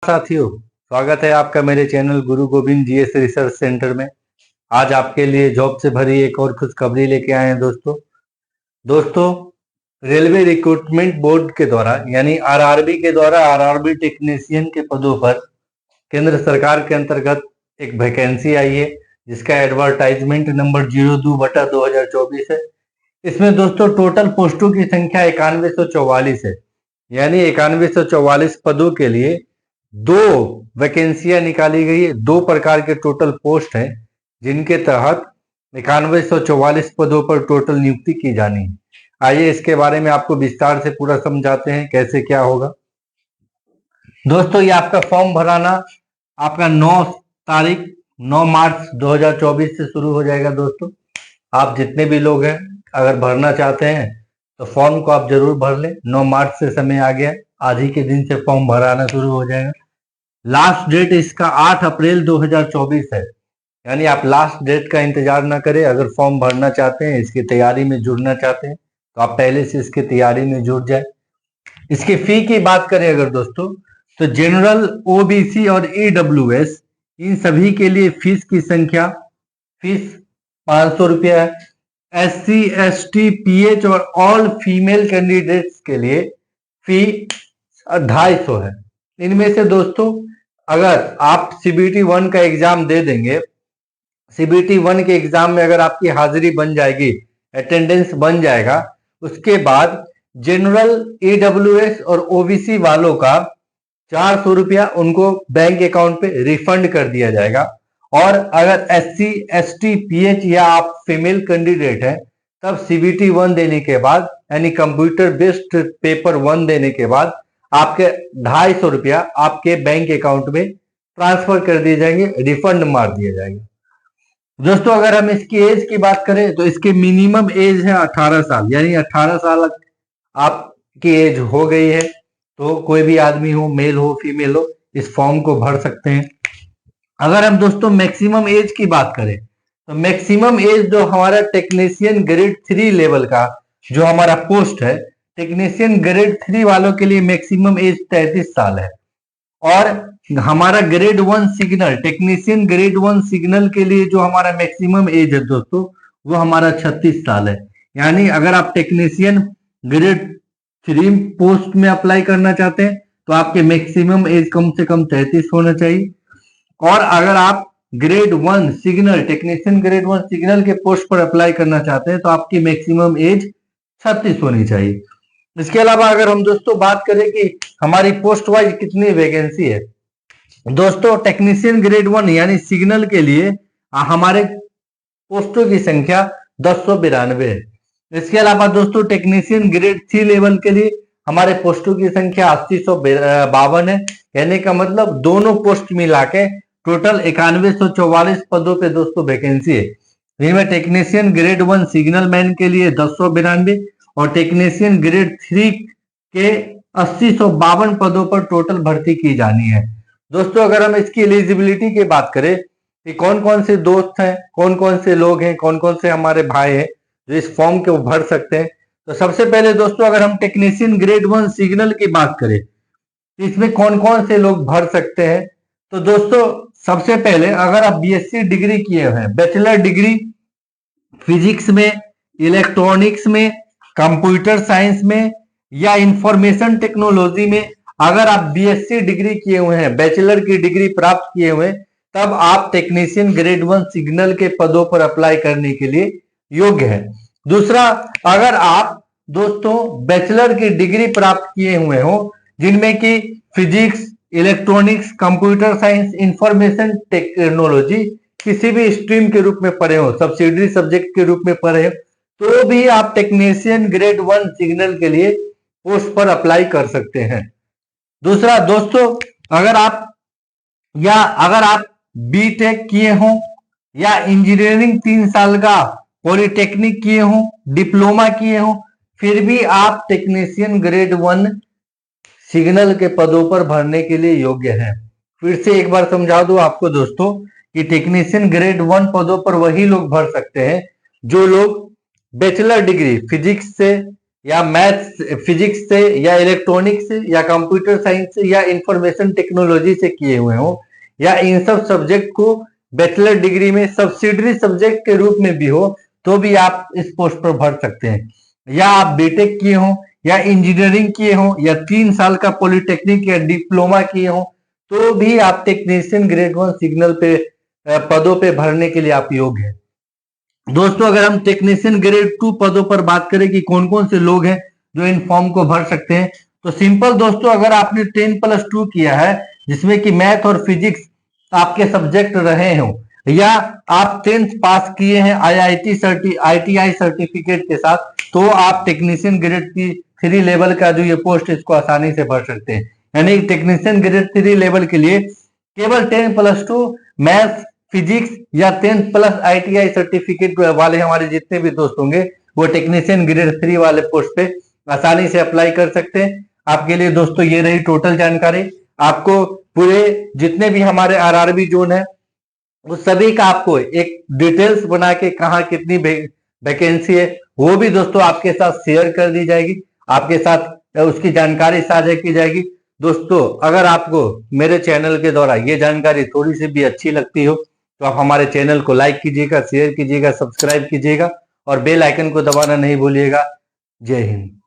साथियों, स्वागत है आपका मेरे चैनल गुरु गोविंद जीएस रिसर्च सेंटर में। आज आपके लिए जॉब से भरी एक और खुशखबरी लेके आए हैं दोस्तों रेलवे रिक्रूटमेंट बोर्ड के द्वारा यानी आरआरबी के द्वारा आरआरबी टेक्नीशियन के पदों पर केंद्र सरकार के अंतर्गत एक वैकेंसी आई है, जिसका एडवर्टाइजमेंट नंबर 02/2024 है। इसमें दोस्तों टोटल पोस्टों की संख्या 9144 है, यानी 9144 पदों के लिए दो वैकेंसियां निकाली गई है। दो प्रकार के टोटल पोस्ट हैं, जिनके तहत 9144 पदों पर टोटल नियुक्ति की जानी है। आइए इसके बारे में आपको विस्तार से पूरा समझाते हैं कैसे क्या होगा। दोस्तों ये आपका फॉर्म भराना आपका 9 मार्च 2024 से शुरू हो जाएगा। दोस्तों आप जितने भी लोग हैं अगर भरना चाहते हैं तो फॉर्म को आप जरूर भर लें। 9 मार्च से समय आ गया, आज ही के दिन से फॉर्म भराना शुरू हो जाएगा। लास्ट डेट इसका 8 अप्रैल 2024 है, यानी आप लास्ट डेट का इंतजार ना करें। अगर फॉर्म भरना चाहते हैं, इसकी तैयारी में जुड़ना चाहते हैं, तो आप पहले से इसकी तैयारी में जुड़ जाए। इसकी फी की बात करें अगर दोस्तों, तो जनरल, ओबीसी और ईडब्ल्यूएस इन सभी के लिए फीस 500 रुपया है। SC, ST, PH और ऑल फीमेल कैंडिडेट्स के लिए फी 250 है। इनमें से दोस्तों अगर आप CBT 1 का एग्जाम दे देंगे, CBT 1 के एग्जाम में अगर आपकी हाजिरी बन जाएगी, अटेंडेंस बन जाएगा, उसके बाद जनरल, EWS और OBC वालों का 400 रुपया उनको बैंक अकाउंट पे रिफंड कर दिया जाएगा। और अगर SC, ST, PH या आप फीमेल कैंडिडेट हैं, तब CBT 1 देने के बाद यानी कंप्यूटर बेस्ड पेपर 1 देने के बाद आपके 250 रुपया आपके बैंक अकाउंट में ट्रांसफर कर दिए जाएंगे, रिफंड मार दिया जाएगा। दोस्तों अगर हम इसकी एज की बात करें तो इसकी मिनिमम एज है 18 साल, यानी 18 साल आपकी एज हो गई है तो कोई भी आदमी हो, मेल हो फीमेल हो, इस फॉर्म को भर सकते हैं। अगर हम दोस्तों मैक्सिमम एज की बात करें तो मैक्सिमम एज जो हमारा टेक्नीशियन ग्रेड 3 लेवल का जो हमारा पोस्ट है, टेक्नीशियन ग्रेड 3 वालों के लिए मैक्सिमम एज 33 साल है। और हमारा grade 1 signal, technician grade 1 signal के लिए जो हमारा मैक्सिमम एज है दोस्तों, वो हमारा 36 साल है। यानी अगर आप टेक्नीशियन ग्रेड 3 पोस्ट में अप्लाई करना चाहते हैं तो आपके मैक्सिमम एज कम से कम 33 होना चाहिए। और अगर आप grade 1 signal, technician grade 1 signal के पोस्ट पर अप्लाई करना चाहते हैं तो आपकी मैक्सिमम एज 36 होनी चाहिए। इसके अलावा अगर हम दोस्तों बात करें कि हमारी पोस्ट वाइज कितनी वैकेंसी है, दोस्तों टेक्नीशियन ग्रेड 1 यानी सिग्नल के लिए हमारे पोस्टों की संख्या 1092 है। इसके अलावा दोस्तों टेक्नीशियन ग्रेड 3 लेवल के लिए हमारे पोस्टों की संख्या 8052 है। कहने का मतलब दोनों पोस्ट मिला के टोटल 9144 पदों पे दोस्तों वैकेंसी है। इनमें टेक्नीशियन ग्रेड 1 सिग्नल मैन के लिए 1092 और टेक्नीशियन ग्रेड 3 के 8052 पदों पर टोटल भर्ती की जानी है। दोस्तों अगर हम इसकी एलिजिबिलिटी की बात करें कि कौन कौन से दोस्त हैं, कौन कौन से लोग हैं, कौन कौन से हमारे भाई हैं जो इस फॉर्म को भर सकते हैं, तो सबसे पहले दोस्तों अगर हम टेक्नीशियन ग्रेड 1 सिग्नल की बात करें तो इसमें कौन कौन से लोग भर सकते हैं, तो दोस्तों सबसे पहले अगर आप BSc डिग्री किए हुए हैं, बैचलर डिग्री फिजिक्स में, इलेक्ट्रॉनिक्स में, कंप्यूटर साइंस में या इंफॉर्मेशन टेक्नोलॉजी में अगर आप BSc डिग्री किए हुए हैं, बैचलर की डिग्री प्राप्त किए हुए हैं, तब आप टेक्नीशियन ग्रेड 1 सिग्नल के पदों पर अप्लाई करने के लिए योग्य है। दूसरा, अगर आप दोस्तों बैचलर की डिग्री प्राप्त किए हुए हो जिनमें कि physics, electronics, computer science, information technology किसी भी स्ट्रीम के रूप में पढ़े हो, सब्सिडरी सब्जेक्ट के रूप में पढ़े हो, तो भी आप टेक्नीशियन ग्रेड 1 सिग्नल के लिए पोस्ट पर अप्लाई कर सकते हैं। दूसरा दोस्तों, अगर आप बीटेक किए हो या इंजीनियरिंग 3 साल का पॉलिटेक्निक किए हो, डिप्लोमा किए हो, फिर भी आप टेक्नीशियन ग्रेड 1 सिग्नल के पदों पर भरने के लिए योग्य हैं। फिर से एक बार समझा दूं आपको दोस्तों कि टेक्नीशियन ग्रेड 1 पदों पर वही लोग भर सकते हैं जो लोग बैचलर डिग्री फिजिक्स से या मैथ्स फिजिक्स से या इलेक्ट्रॉनिक्स से या कंप्यूटर साइंस से या इंफॉर्मेशन टेक्नोलॉजी से किए हुए हो, या इन सब सब्जेक्ट को बैचलर डिग्री में सब्सिडरी सब्जेक्ट के रूप में भी हो, तो भी आप इस पोस्ट पर भर सकते हैं। या आप बीटेक किए हो या इंजीनियरिंग किए हो या 3 साल का पॉलिटेक्निक या डिप्लोमा किए हो, तो भी आप टेक्नीशियन ग्रेड 1 सिग्नल पे पदों पे भरने के लिए आप योग्य हैं। दोस्तों, अगर हम टेक्नीशियन ग्रेड 2 पदों पर बात करें कि कौन कौन से लोग हैं जो इन फॉर्म को भर सकते हैं, तो सिंपल दोस्तों, अगर आपने 10+2 किया है जिसमें कि मैथ और फिजिक्स आपके सब्जेक्ट रहे हो, या आप 10th पास किए हैं IITI सर्टिफिकेट के साथ, तो आप टेक्नीशियन ग्रेड की 3 लेवल का जो ये पोस्ट इसको आसानी से भर सकते हैं। यानी टेक्नीशियन ग्रेड 3 लेवल के लिए केवल 10+2 मैथ फिजिक्स या 10th+ ITI सर्टिफिकेट वाले हमारे जितने भी दोस्त होंगे वो टेक्नीशियन ग्रेड 3 वाले पोस्ट पे आसानी से अप्लाई कर सकते हैं। आपके लिए दोस्तों ये रही टोटल जानकारी। आपको पूरे जितने भी हमारे आरआरबी जोन है उस सभी का आपको एक डिटेल्स बना के कहाँ कितनी वैकेंसी है वो भी दोस्तों आपके साथ शेयर कर दी जाएगी, आपके साथ उसकी जानकारी साझा की जाएगी। दोस्तों, अगर आपको मेरे चैनल के द्वारा ये जानकारी थोड़ी सी भी अच्छी लगती हो तो आप हमारे चैनल को लाइक कीजिएगा, शेयर कीजिएगा, सब्सक्राइब कीजिएगा और बेल आइकन को दबाना नहीं भूलिएगा। जय हिंद।